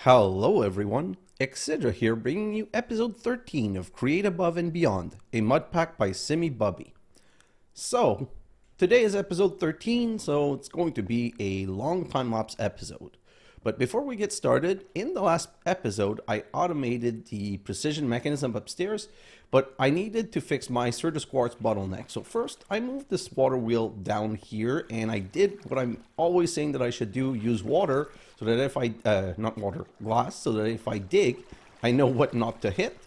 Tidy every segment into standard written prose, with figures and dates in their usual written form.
Hello everyone, xHedra here bringing you episode 13 of Create Above and Beyond, a Modpack by simibubi. So, today is episode 13, so it's going to be a long time-lapse episode. But before we get started, in the last episode I automated the precision mechanism upstairs, but I needed to fix my Certus Quartz bottleneck. So first I moved this water wheel down here and I did what I'm always saying that I should do, use water, so that if I, glass, so that if I dig, I know what not to hit.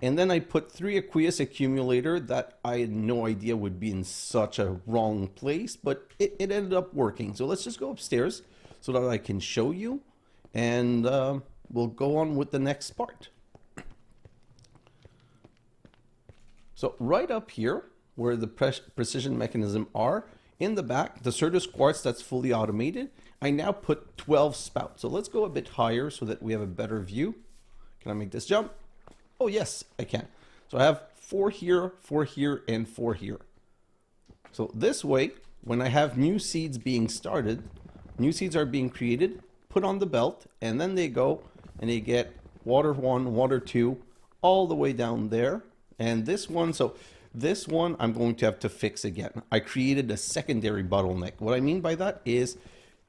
And then I put 3 aqueous accumulator that I had no idea would be in such a wrong place, but it ended up working. So let's just go upstairs so that I can show you, and we'll go on with the next part. So right up here, where the precision mechanism are, in the back, the Certus Quartz that's fully automated, I now put 12 spouts. So let's go a bit higher so that we have a better view. Can I make this jump? Oh yes, I can. So I have 4 here, 4 here, and 4 here. So this way, when I have new seeds being started, new seeds are being created, put on the belt, and then they go and they get water 1, water 2, all the way down there. And this one, so this one I'm going to have to fix again. I created a secondary bottleneck. What I mean by that is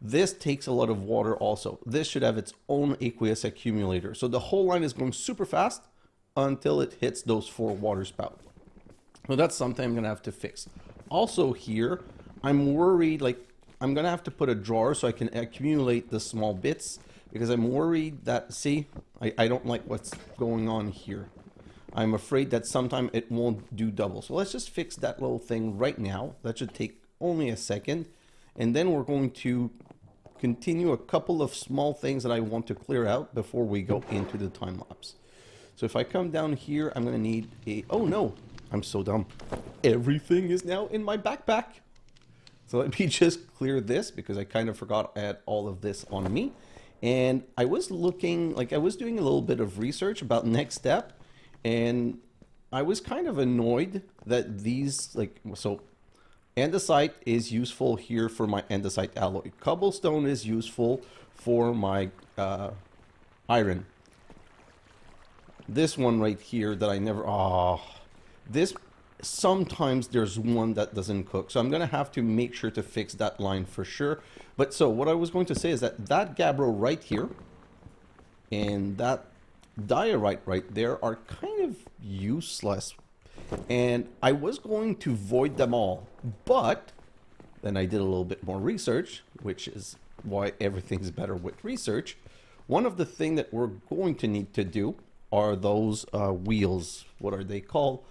this takes a lot of water also. This should have its own aqueous accumulator. So the whole line is going super fast until it hits those 4 water spouts. So that's something I'm gonna have to fix. Also here, I'm worried, like I'm gonna have to put a drawer so I can accumulate the small bits, because I'm worried that, see, I don't like what's going on here. I'm afraid that sometime it won't do double. So let's just fix that little thing right now. That should take only a second. And then we're going to continue a couple of small things that I want to clear out before we go into the time lapse. So if I come down here, I'm going to need a, oh no, I'm so dumb. Everything is now in my backpack. So let me just clear this because I kind of forgot I had all of this on me. And I was looking, like I was doing a little bit of research about next step. And I was kind of annoyed that these, like, so andesite is useful here for my andesite alloy. Cobblestone is useful for my iron. This one right here that I never, this, sometimes there's one that doesn't cook. So I'm going to have to make sure to fix that line for sure. But so what I was going to say is that gabbro right here and that diorite right there are kind of useless, and I was going to void them all, but then I did a little bit more research, which is why everything's better with research. One of the things that we're going to need to do are those wheels. What are they called?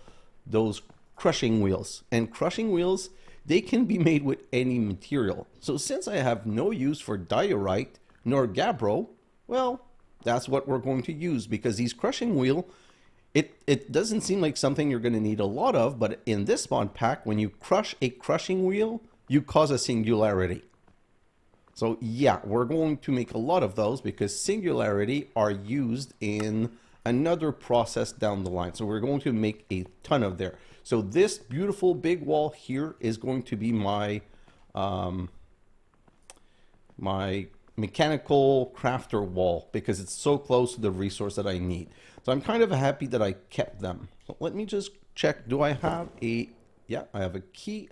Those crushing wheels. And crushing wheels, they can be made with any material. So since I have no use for diorite nor gabbro, well, that's what we're going to use, because these crushing wheel, it doesn't seem like something you're going to need a lot of, but in this mod pack, when you crush a crushing wheel, you cause a singularity. So yeah, we're going to make a lot of those because singularity are used in another process down the line. So we're going to make a ton of there. So this beautiful big wall here is going to be my my mechanical crafter wall, because it's so close to the resource that I need. So I'm kind of happy that I kept them. So let me just check. Do I have a, yeah, I have a key,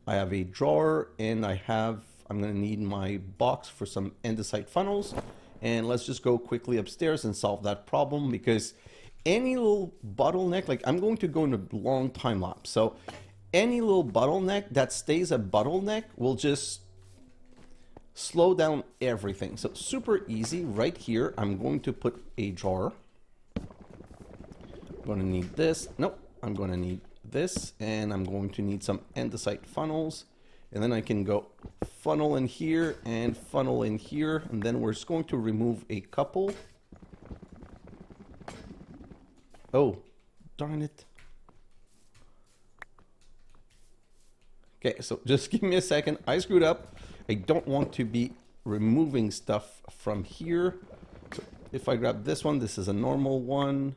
I have a drawer, and I'm going to need my box for some andesite funnels. And let's just go quickly upstairs and solve that problem, because any little bottleneck, like I'm going to go in a long time lapse. So any little bottleneck that stays a bottleneck will just slow down everything. So super easy right here. I'm going to put a drawer. I'm going to need this. Nope. I'm going to need this, and I'm going to need some andesite funnels, and then I can go funnel in here and funnel in here, and then we're just going to remove a couple. Oh, darn it. Okay, so just give me a second. I screwed up. I don't want to be removing stuff from here. So if I grab this one, this is a normal one.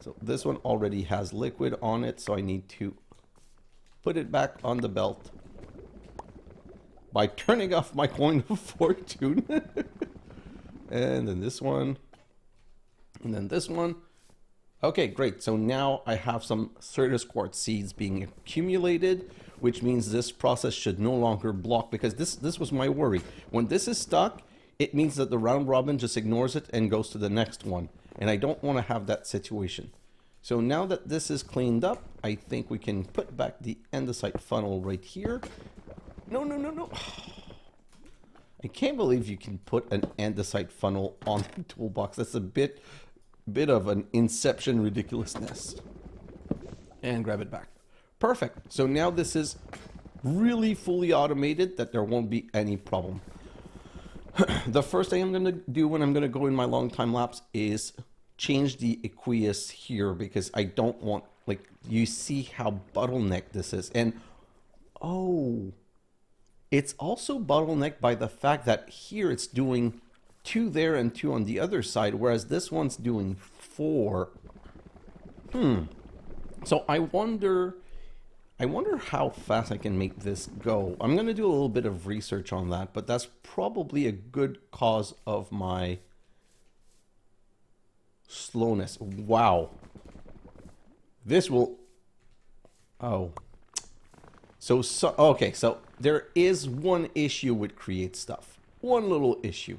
So this one already has liquid on it, so I need to put it back on the belt by turning off my coin of fortune. And then this one. And then this one. Okay, great. So now I have some Certus Quartz seeds being accumulated, which means this process should no longer block, because this was my worry. When this is stuck, it means that the round robin just ignores it and goes to the next one. And I don't want to have that situation. So now that this is cleaned up, I think we can put back the andesite funnel right here. No, no, no, no. I can't believe you can put an andesite funnel on the toolbox. That's a bit of an inception ridiculousness. And grab it back. Perfect. So now this is really fully automated that there won't be any problem. The first thing I'm going to do when I'm going to go in my long time lapse is change the Aqueous here, because I don't want, like, you see how bottleneck this is. And oh, it's also bottlenecked by the fact that here it's doing 2 there and 2 on the other side, whereas this one's doing 4. So I wonder how fast I can make this go. I'm going to do a little bit of research on that, but that's probably a good cause of my slowness. Wow. This will... Oh. So okay, so there is one issue with create stuff. One little issue.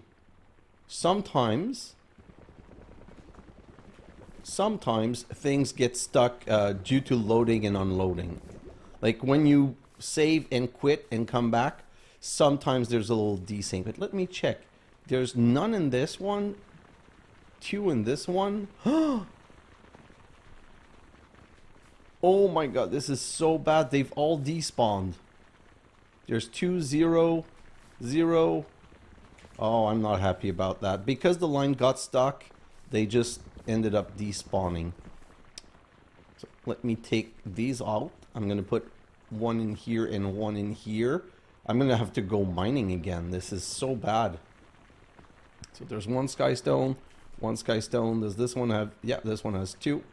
Sometimes things get stuck due to loading and unloading. Like when you save and quit and come back, sometimes there's a little desync. But let me check. There's none in this one, 2 in this one. Oh my god, this is so bad. They've all despawned. There's 2, 0, 0. Oh, I'm not happy about that. Because the line got stuck, they just ended up despawning. So let me take these out. I'm going to put 1 in here and 1 in here. I'm going to have to go mining again. This is so bad. So there's 1 Sky Stone, 1 Sky Stone. Does this one have... Yeah, this one has 2.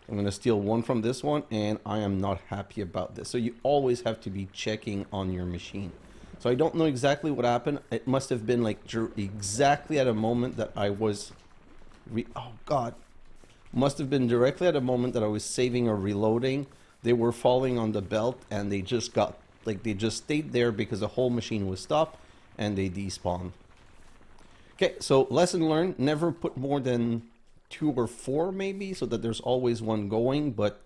I'm going to steal 1 from this one, and I am not happy about this. So you always have to be checking on your machine. So I don't know exactly what happened. It must have been like exactly at a moment that I was... oh god. Must have been directly at a moment that I was saving or reloading. They were falling on the belt, and they just got... like, they just stayed there because the whole machine was stopped, and they despawned. Okay, so lesson learned. Never put more than 2 or 4 maybe, so that there's always one going, but...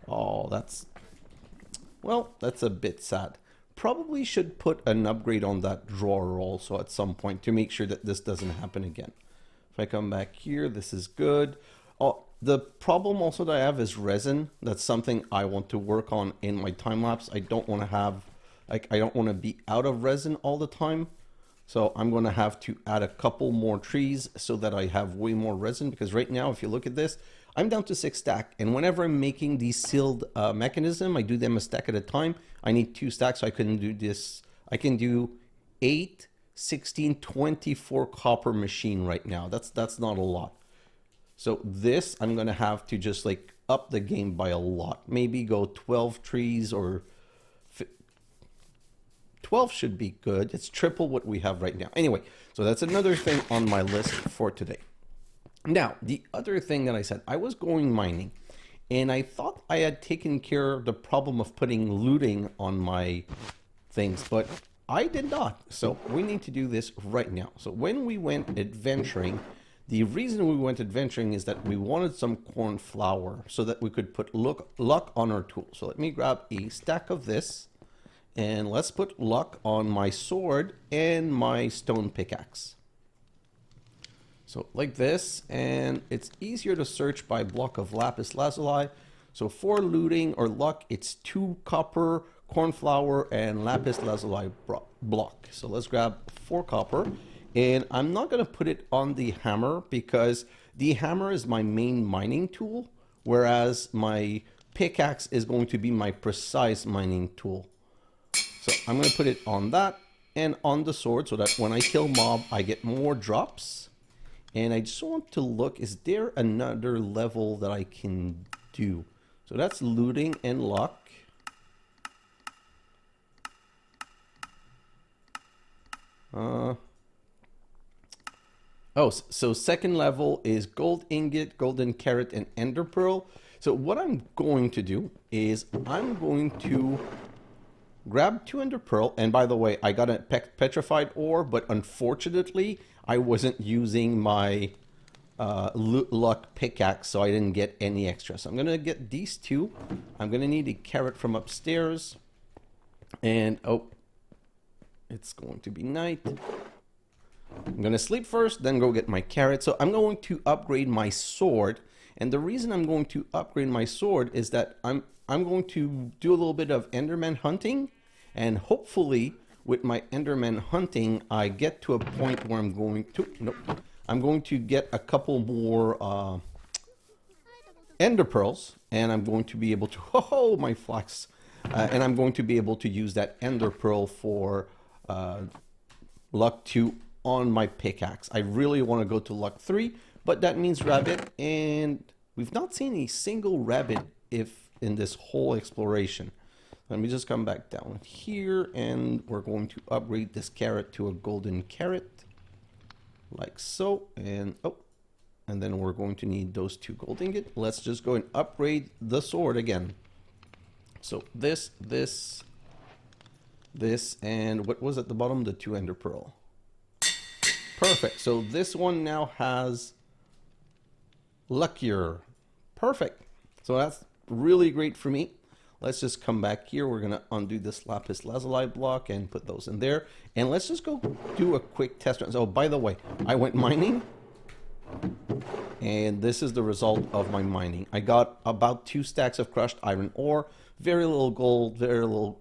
oh, that's... well, that's a bit sad. Probably should put an upgrade on that drawer also at some point to make sure that this doesn't happen again. If I come back here, this is good. Oh, the problem also that I have is resin. That's something I want to work on in my time lapse. I don't want to have, like, I don't want to be out of resin all the time. So I'm going to have to add a couple more trees so that I have way more resin, because right now, if you look at this, I'm down to 6 stack, and whenever I'm making these sealed mechanism, I do them a stack at a time. I need 2 stacks, so I can do this. I can do 8, 16, 24 copper machine right now. That's not a lot. So this, I'm going to have to just like up the game by a lot. Maybe go 12 trees, or 12 should be good. It's triple what we have right now. Anyway, so that's another thing on my list for today. Now, the other thing that I said, I was going mining, and I thought I had taken care of the problem of putting looting on my things, but I did not. So we need to do this right now. So when we went adventuring, the reason we went adventuring is that we wanted some corn flour so that we could put luck on our tool. So let me grab a stack of this, and let's put luck on my sword and my stone pickaxe. So like this, and it's easier to search by block of lapis lazuli. So for looting or luck, it's 2 copper, cornflower, and lapis lazuli block. So let's grab 4 copper, and I'm not going to put it on the hammer because the hammer is my main mining tool, whereas my pickaxe is going to be my precise mining tool. So I'm going to put it on that and on the sword so that when I kill mob, I get more drops. And I just want to look, is there another level that I can do? So that's looting and luck. Oh, so second level is gold ingot, golden carrot, and ender pearl. So what I'm going to do is I'm going to grab 2 ender pearl. And by the way, I got a petrified ore, but unfortunately, I wasn't using my luck pickaxe, so I didn't get any extra. So I'm going to get these 2. I'm going to need a carrot from upstairs. And, oh, it's going to be night. I'm going to sleep first, then go get my carrot. So I'm going to upgrade my sword. And the reason I'm going to upgrade my sword is that I'm going to do a little bit of Enderman hunting. And hopefully, with my Enderman hunting, I get to a point where I'm going to get a couple more ender pearls. And I'm going to be able to, oh, my flax. And I'm going to be able to use that ender pearl for luck 2 on my pickaxe. I really want to go to luck 3, but that means rabbit, and we've not seen a single rabbit in this whole exploration. Let me just come back down here, and we're going to upgrade this carrot to a golden carrot, like so, and oh, and then we're going to need those 2 gold ingot. Let's just go and upgrade the sword again. So this, and what was at the bottom? The 2 ender pearl. Perfect. So this one now has luckier. Perfect. So that's really great for me. Let's just come back here. We're going to undo this lapis lazuli block and put those in there. And let's just go do a quick test run. So by the way, I went mining. And this is the result of my mining. I got about 2 stacks of crushed iron ore. Very little gold, very little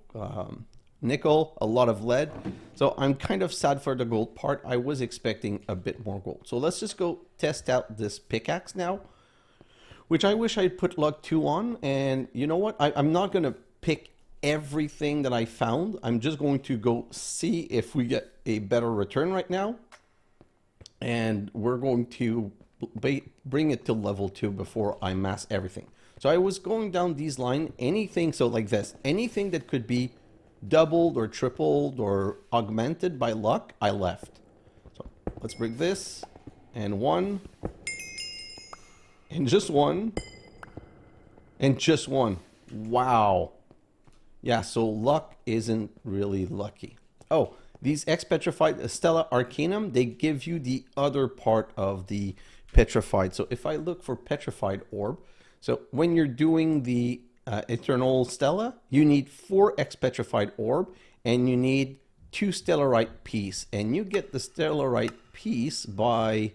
nickel, a lot of lead. So I'm kind of sad for the gold part. I was expecting a bit more gold. So let's just go test out this pickaxe now, which I wish I'd put luck 2 on. And you know what? I'm not going to pick everything that I found. I'm just going to go see if we get a better return right now. And we're going to bring it to level 2 before I mass everything. So I was going down these lines, anything, so like this, anything that could be doubled or tripled or augmented by luck, I left. So let's bring this, and 1, and just 1, and just 1. Wow. Yeah, so luck isn't really lucky. Oh, these X-Petrified Stella Arcanum, they give you the other part of the petrified. So if I look for petrified orb, so when you're doing the Eternal Stella, you need 4 X-Petrified orb, and you need 2 Stellarite piece. And you get the Stellarite piece by,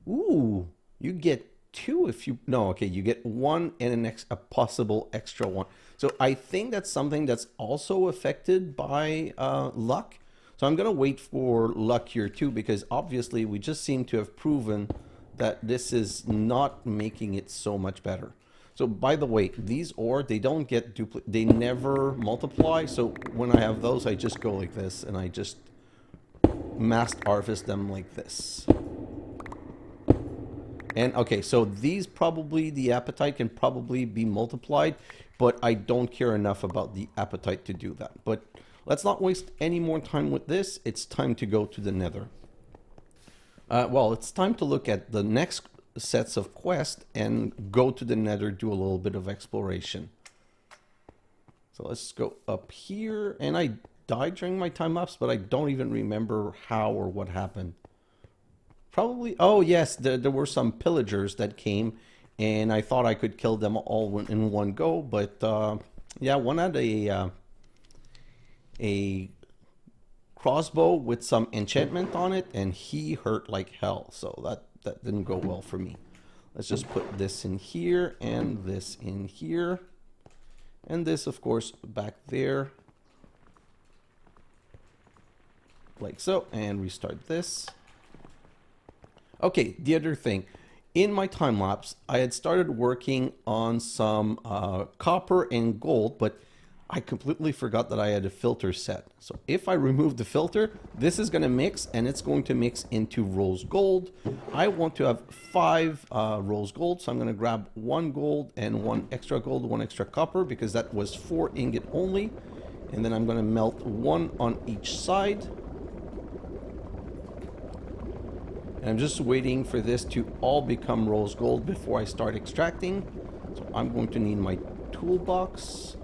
ooh, you get 2 if you, no, okay, you get 1 and a possible extra 1. So I think that's something that's also affected by luck. So I'm going to wait for luck here too, because obviously we just seem to have proven that this is not making it so much better. So by the way, these ore, they don't get duplicate, they never multiply. So when I have those, I just go like this and I just mass harvest them like this. And okay, so these probably, the appetite can probably be multiplied, but I don't care enough about the appetite to do that. But let's not waste any more time with this. It's time to go to the Nether. Well, it's time to look at the next sets of quests and go to the Nether, do a little bit of exploration. So let's go up here. And I died during my time lapse, but I don't even remember how or what happened. Probably, oh yes, there were some pillagers that came, and I thought I could kill them all in one go, but yeah, one had a crossbow with some enchantment on it, and he hurt like hell, so that didn't go well for me. Let's just put this in here, and this in here, and this, of course, back there, like so, and restart this. Okay, the other thing, in my time lapse, I had started working on some copper and gold, but I completely forgot that I had a filter set. So if I remove the filter, this is going to mix, and it's going to mix into rose gold. I want to have 5 rose gold, so I'm going to grab 1 gold and 1 extra gold, 1 extra copper, because that was 4 ingot only. And then I'm going to melt 1 on each side. And I'm just waiting for this to all become rose gold before I start extracting. So I'm going to need my toolbox.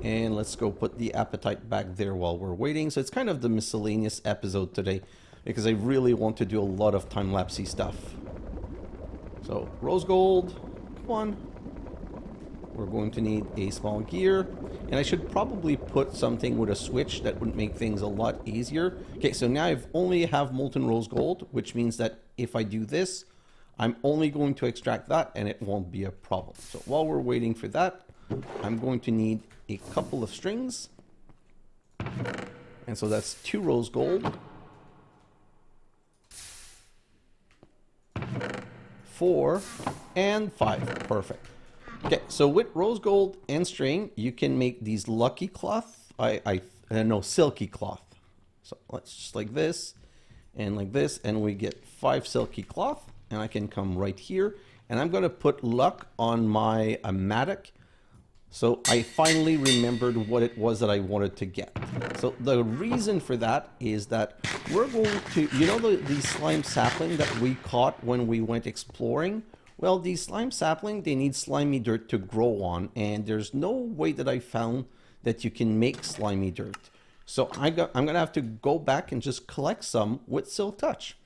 And let's go put the appetite back there while we're waiting. So it's kind of the miscellaneous episode today, because I really want to do a lot of time-lapse stuff. So rose gold, come on. We're going to need a small gear. And I should probably put something with a switch that would make things a lot easier. Okay, so now I only have molten rose gold, which means that if I do this, I'm only going to extract that and it won't be a problem. So while we're waiting for that, I'm going to need a couple of strings. And so that's 2 rose gold, 4, and 5. Perfect. Okay, so with rose gold and string, you can make these lucky cloth. No, silky cloth. So let's just like this, and we get 5 silky cloth. And I can come right here, and I'm going to put luck on my Mattock. So I finally remembered what it was that I wanted to get. So the reason for that is that we're going to, you know, the slime sapling that we caught when we went exploring? Well, these slime sapling, they need slimy dirt to grow on, and there's no way that I found that you can make slimy dirt. So I'm going to have to go back and just collect some with Silk Touch,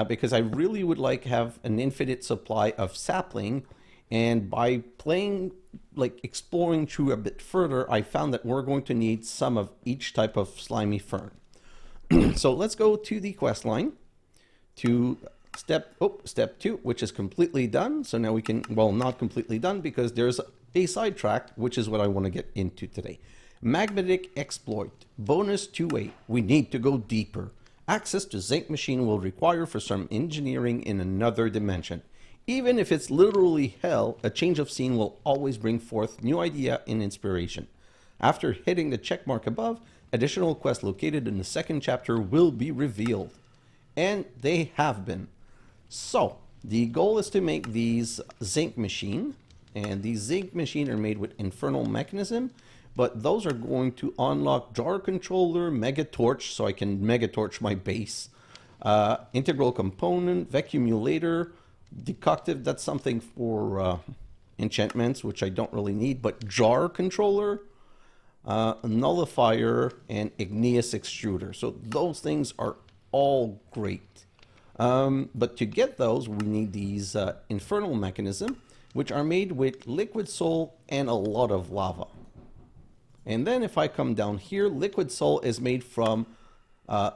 because I really would like to have an infinite supply of sapling. And by playing, like exploring through a bit further, I found that we're going to need some of each type of slimy fern. So let's go to the quest line to step 2, which is completely done. So now we can, well, not completely done, because there's a sidetrack, which is what I want to get into today. Magnetic exploit, bonus 2A. We need to go deeper. Access to zinc machine will require for some engineering in another dimension. Even if it's literally hell, a change of scene will always bring forth new idea and inspiration. After hitting the check mark above, additional quests located in the 2nd chapter will be revealed. And they have been. So, the goal is to make these zinc machine. And these zinc machine are made with infernal mechanism. But those are going to unlock jar controller, mega torch, so I can mega torch my base. Integral component, vacuumulator, decoctive, that's something for enchantments, which I don't really need, but jar controller, nullifier, and igneous extruder. So those things are all great. But to get those, we need these infernal mechanism, which are made with liquid soul and a lot of lava. And then if I come down here, liquid soul is made from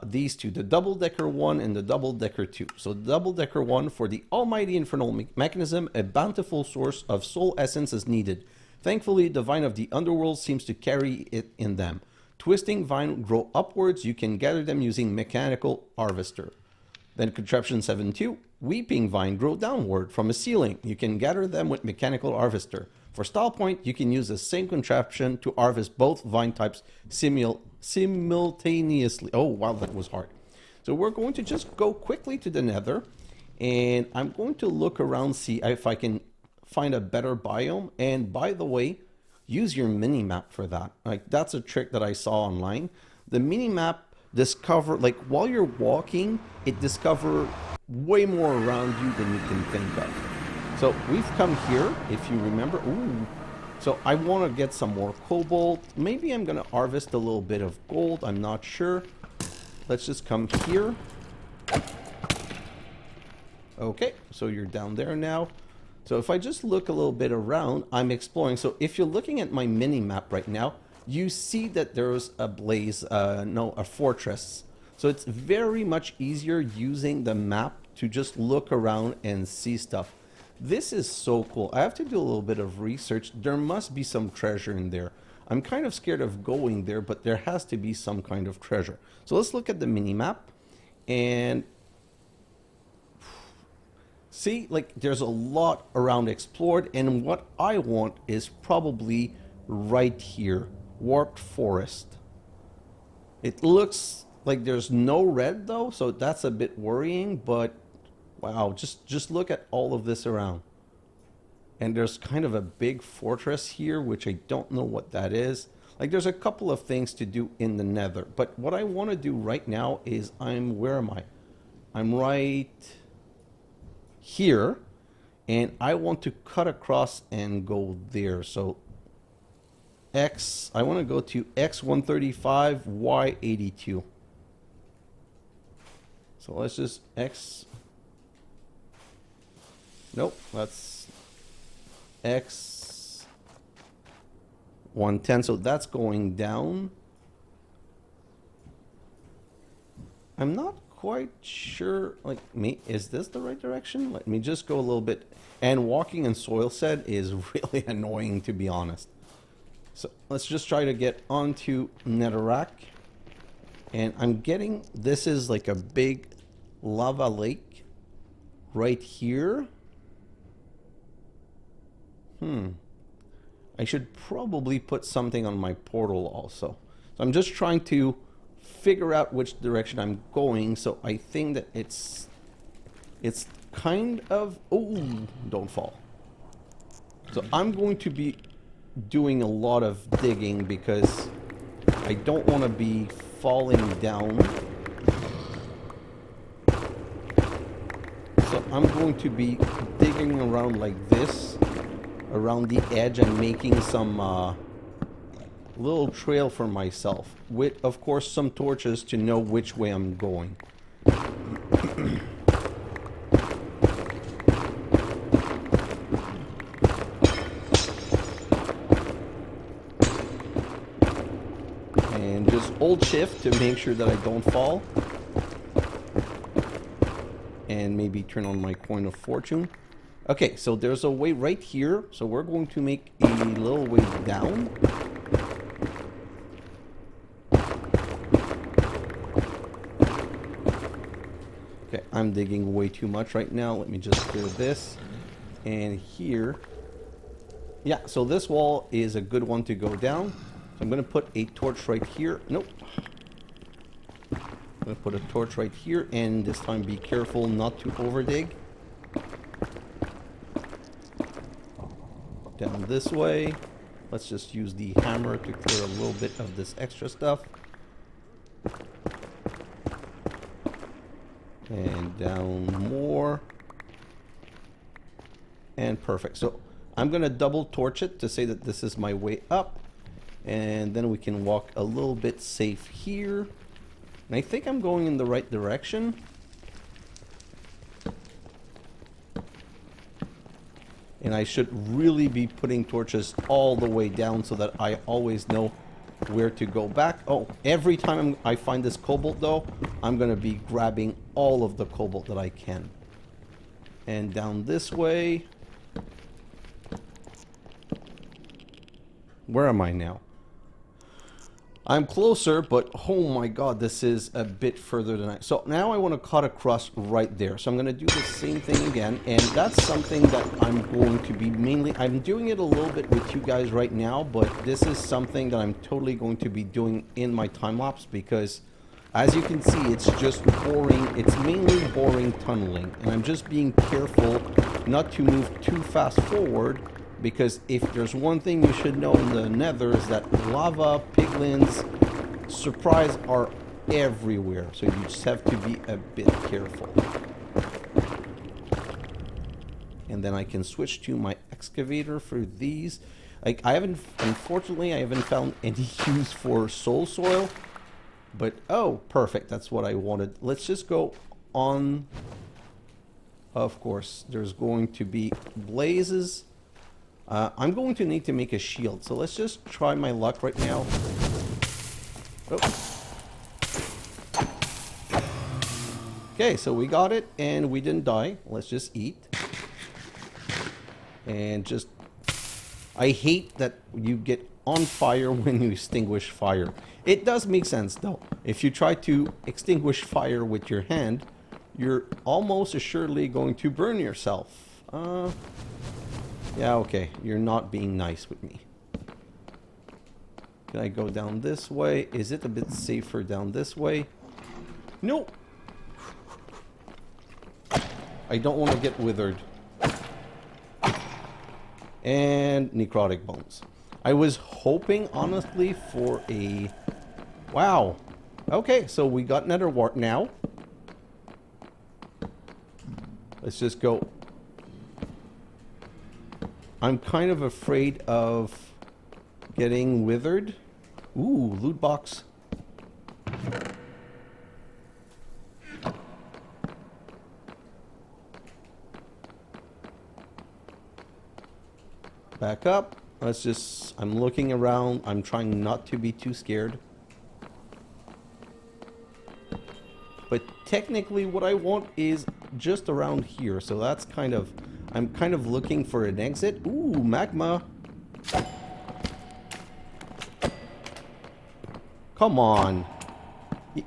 these two, the double-decker 1 and the double-decker 2. So the double-decker 1 for the almighty infernal mechanism, a bountiful source of soul essence is needed. Thankfully, the vine of the underworld seems to carry it in them. Twisting vine grow upwards, you can gather them using mechanical harvester. Then contraption 7.2, weeping vine grow downward from a ceiling. You can gather them with mechanical harvester. For style point, you can use the same contraption to harvest both vine types simultaneously. Oh, wow, that was hard. So we're going to just go quickly to the Nether, and I'm going to look around, see if I can find a better biome. And by the way, use your mini-map for that. Like, that's a trick that I saw online. The mini-map discover, like, while you're walking, it discover way more around you than you can think of. So we've come here, if you remember. Ooh. So I want to get some more cobalt. Maybe I'm going to harvest a little bit of gold. I'm not sure. Let's just come here. Okay, so you're down there now. So if I just look a little bit around, I'm exploring. So if you're looking at my mini map right now, you see that there's a a fortress. So it's very much easier using the map to just look around and see stuff. This is so cool. I have to do a little bit of research. There must be some treasure in there. I'm kind of scared of going there, but there has to be some kind of treasure. So let's look at the mini-map. And see, like, there's a lot around explored. And what I want is probably right here. Warped Forest. It looks like there's no red, though, so that's a bit worrying, but wow, just look at all of this around. And there's kind of a big fortress here, which I don't know what that is. Like, there's a couple of things to do in the Nether. But what I want to do right now is where am I? I'm right here, and I want to cut across and go there. So I want to go to X135, Y82. So let's just nope, that's X110, so that's going down. I'm not quite sure, like, is this the right direction? Let me just go a little bit. And walking in soil set is really annoying, to be honest. So let's just try to get onto Netherrack. And I'm getting, this is like a big lava lake right here. I should probably put something on my portal also. So I'm just trying to figure out which direction I'm going. So I think that it's kind of, oh, don't fall. So I'm going to be doing a lot of digging because I don't want to be falling down. So I'm going to be digging around like this, around the edge, and making some little trail for myself, with of course some torches to know which way I'm going. And just hold shift to make sure that I don't fall. And maybe turn on my coin of fortune. Okay, so there's a way right here, so we're going to make a little way down. Okay, I'm digging way too much right now. Let me just clear this. And here, yeah, so this wall is a good one to go down. So I'm going to put a torch right here. Nope. I'm going to put a torch right here, and this time be careful not to over dig. Down this way. Let's just use the hammer to clear a little bit of this extra stuff. And down more. And perfect. So I'm going to double torch it to say that this is my way up. And then we can walk a little bit safe here. And I think I'm going in the right direction. And I should really be putting torches all the way down so that I always know where to go back. Oh, every time I find this cobalt though, I'm going to be grabbing all of the cobalt that I can. And down this way. Where am I now? I'm closer, but oh my god, this is a bit further than so now I want to cut across right there. So I'm going to do the same thing again, and that's something that I'm going to be mainly, I'm doing it a little bit with you guys right now, but this is something that I'm totally going to be doing in my time lapse, because as you can see, it's just boring. It's mainly boring tunneling, and I'm just being careful not to move too fast forward. Because if there's one thing you should know in the Nether is that lava, piglins, surprise are everywhere. So you just have to be a bit careful. And then I can switch to my excavator for these. Like unfortunately, I haven't found any use for soul soil. But oh, perfect. That's what I wanted. Let's just go on. Of course, there's going to be blazes. I'm going to need to make a shield, so let's just try my luck right now. Oh. Okay, so we got it, and we didn't die. Let's just eat. And just... I hate that you get on fire when you extinguish fire. It does make sense, though. If you try to extinguish fire with your hand, you're almost assuredly going to burn yourself. Yeah, okay. You're not being nice with me. Can I go down this way? Is it a bit safer down this way? No! I don't want to get withered. And necrotic bones. I was hoping, honestly, for a... Wow. Okay, so we got nether wart now. Let's just go. I'm kind of afraid of getting withered. Ooh, loot box. Back up. Let's just... I'm looking around. I'm trying not to be too scared. But technically what I want is just around here. So that's kind of... I'm kind of looking for an exit. Ooh, magma. Come on.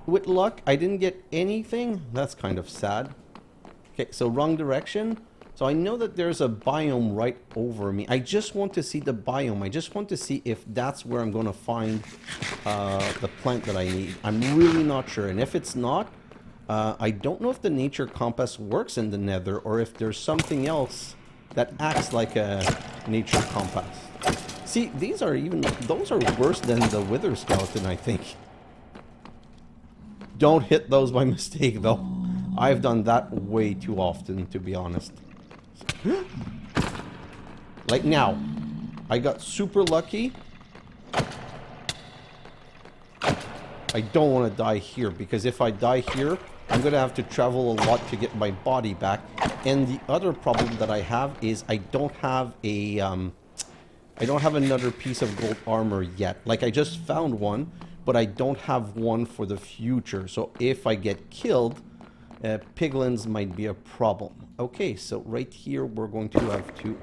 With luck, I didn't get anything. That's kind of sad. Okay, so wrong direction. So I know that there's a biome right over me. I just want to see the biome. I just want to see if that's where I'm going to find the plant that I need. I'm really not sure. And if it's not, I don't know if the nature compass works in the Nether or if there's something else that acts like a nature compass. See, these are even... Those are worse than the wither skeleton, I think. Don't hit those by mistake, though. I've done that way too often, to be honest. Like now. I got super lucky. I don't want to die here, because if I die here, I'm going to have to travel a lot to get my body back. And the other problem that I have is I don't have a... I don't have another piece of gold armor yet. Like, I just found one, but I don't have one for the future. So if I get killed, piglins might be a problem. Okay, so right here, we're going to have to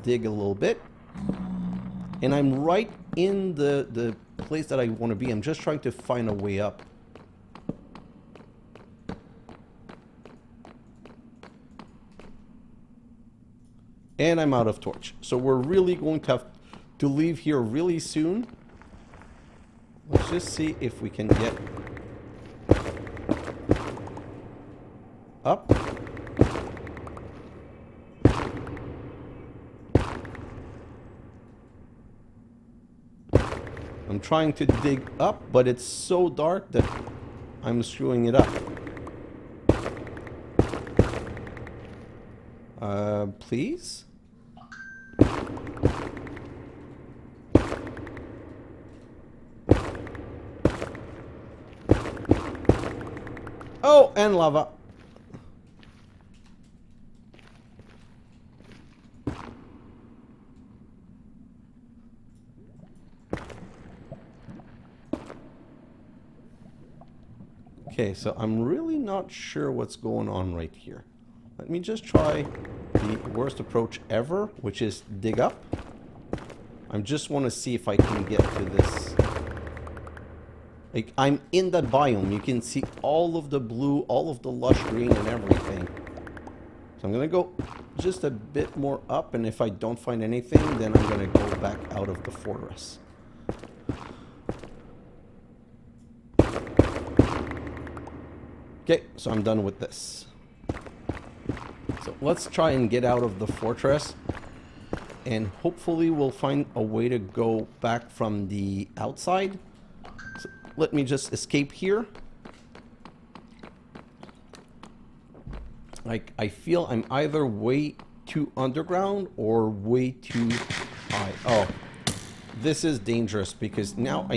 dig a little bit. And I'm right in the place that I want to be. I'm just trying to find a way up. And I'm out of torch. So we're really going to have to leave here really soon. Let's just see if we can get up. I'm trying to dig up, but it's so dark that I'm screwing it up. Please? Oh, and lava. Okay, so I'm really not sure what's going on right here. Let me just try the worst approach ever, which is dig up. I just want to see if I can get to this. Like, I'm in that biome. You can see all of the blue, all of the lush green and everything. So I'm going to go just a bit more up, and if I don't find anything, then I'm going to go back out of the fortress. Okay, so I'm done with this. So let's try and get out of the fortress. And hopefully we'll find a way to go back from the outside. So let me just escape here. Like, I feel I'm either way too underground or way too high. Oh, this is dangerous because now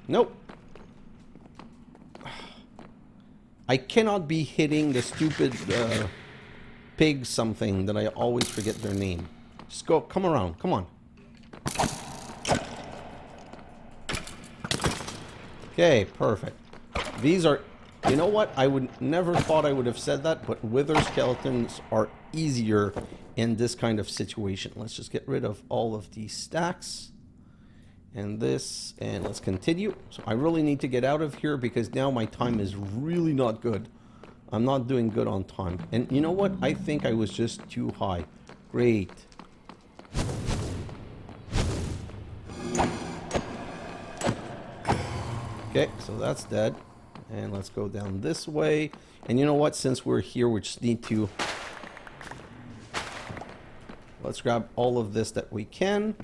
Nope. I cannot be hitting the stupid pig something that I always forget their name. Just go, come around, come on. Okay, perfect. These are, you know what? I would never thought I would have said that, but wither skeletons are easier in this kind of situation. Let's just get rid of all of these stacks. And this, and let's continue. So I really need to get out of here because now my time is really not good. I'm not doing good on time. And you know what? I think I was just too high. Great. Okay, so that's dead. And let's go down this way. And you know what? Since we're here, we just need to... Let's grab all of this that we can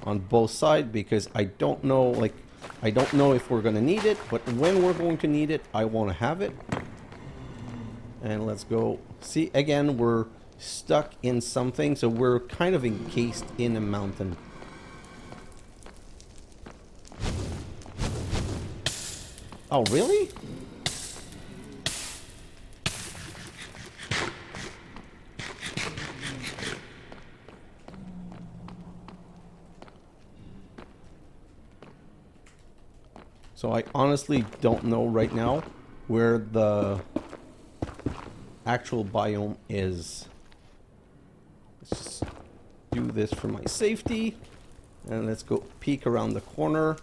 on both sides because I don't know, like, I don't know if we're going to need it, but when we're going to need it, I want to have it. And let's go. See, again, we're stuck in something, so we're kind of encased in a mountain. Oh, really? So I honestly don't know right now where the actual biome is. Let's just do this for my safety. And let's go peek around the corner.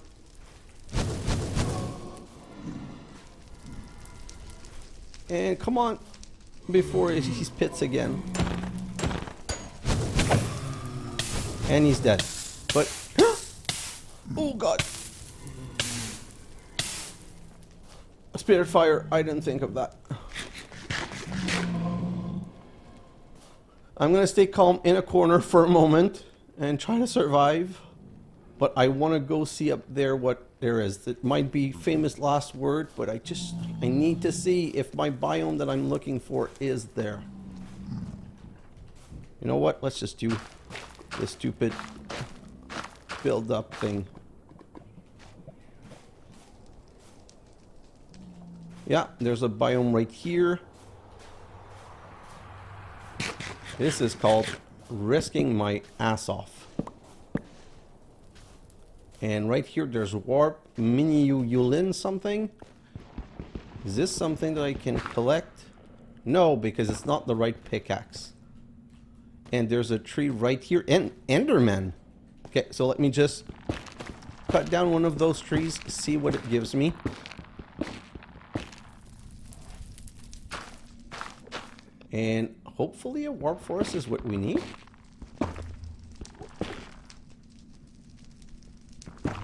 And come on, before he spits again. And he's dead. But, oh god. Spirit fire, I didn't think of that. I'm gonna stay calm in a corner for a moment and try to survive. But I want to go see up there what there is. It might be famous last word, but I need to see if my biome that I'm looking for is there. You know what? Let's just do this stupid build up thing. Yeah, there's a biome right here. This is called risking my ass off. And right here, there's warp mini Yulin something. Is this something that I can collect? No, because it's not the right pickaxe. And there's a tree right here. And Enderman. Okay, so let me just cut down one of those trees, see what it gives me. And hopefully a warp forest is what we need.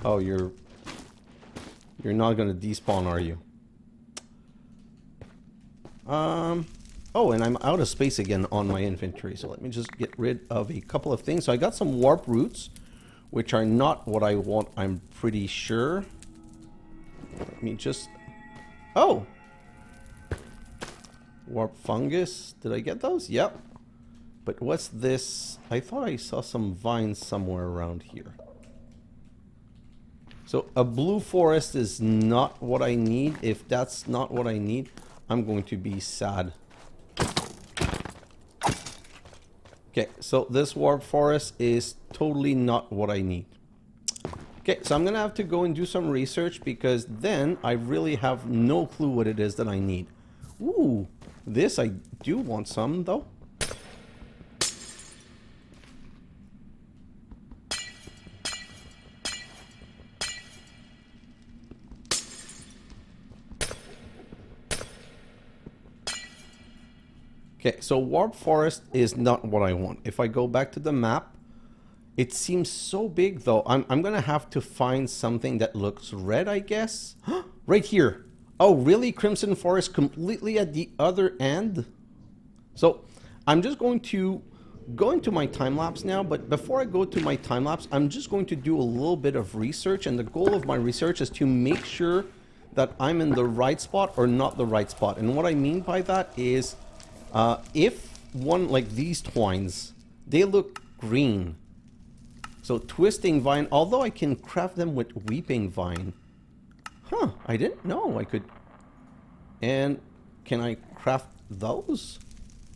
Oh, you're not going to despawn, are you? Oh, and I'm out of space again on my inventory. So let me just get rid of a couple of things. So I got some warp roots, which are not what I want, I'm pretty sure. Let me just... Oh! Warp fungus. Did I get those? Yep. But what's this? I thought I saw some vines somewhere around here. So a blue forest is not what I need. If that's not what I need, I'm going to be sad. Okay, so this warp forest is totally not what I need. Okay, so I'm going to have to go and do some research because then I really have no clue what it is that I need. Ooh, this I do want some though. Okay, so warp forest is not what I want. If I go back to the map, it seems so big though. I'm gonna have to find something that looks red, I guess. Right here. Oh, really? Crimson Forest completely at the other end? So I'm just going to go into my time lapse now, but before I go to my time lapse, I'm just going to do a little bit of research, and the goal of my research is to make sure that I'm in the right spot or not the right spot. And what I mean by that is if one like these twines, they look green. So twisting vine, although I can craft them with weeping vine. Huh, I didn't know I could. And can I craft those?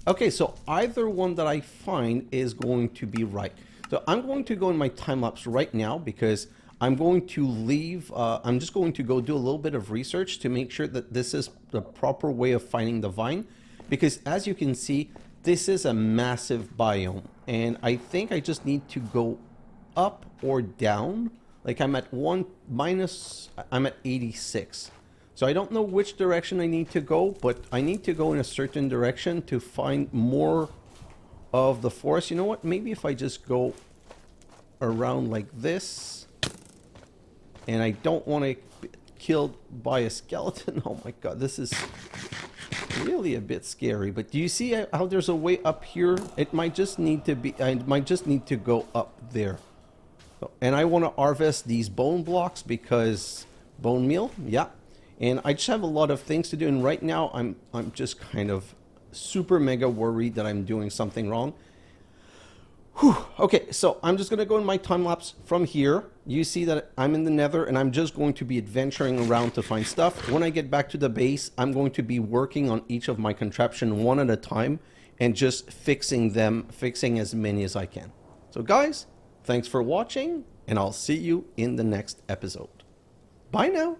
Okay, so either one that I find is going to be right. So I'm going to go in my time lapse right now because I'm going to leave. I'm just going to go do a little bit of research to make sure that this is the proper way of finding the vine. Because as you can see, this is a massive biome. And I think I just need to go up or down. Like I'm at I'm at 86. So I don't know which direction I need to go, but I need to go in a certain direction to find more of the forest. You know what? Maybe if I just go around like this, and I don't want to be killed by a skeleton. Oh my god, this is really a bit scary. But do you see how there's a way up here? It might just need to be, I might just need to go up there. And I want to harvest these bone blocks because bone meal, yeah. And I just have a lot of things to do, and right now I'm just kind of super mega worried that I'm doing something wrong. Whew. Okay, so I'm just going to go in my time lapse from here. You see that I'm in the Nether, and I'm just going to be adventuring around to find stuff. When I get back to the base, I'm going to be working on each of my contraption one at a time and just fixing them, fixing as many as I can. So guys, thanks for watching, and I'll see you in the next episode. Bye now.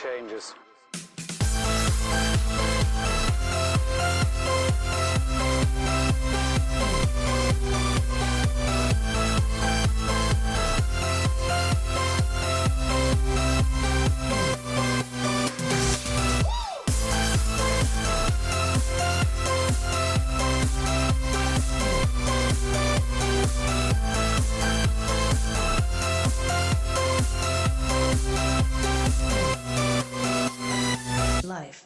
changes. Life.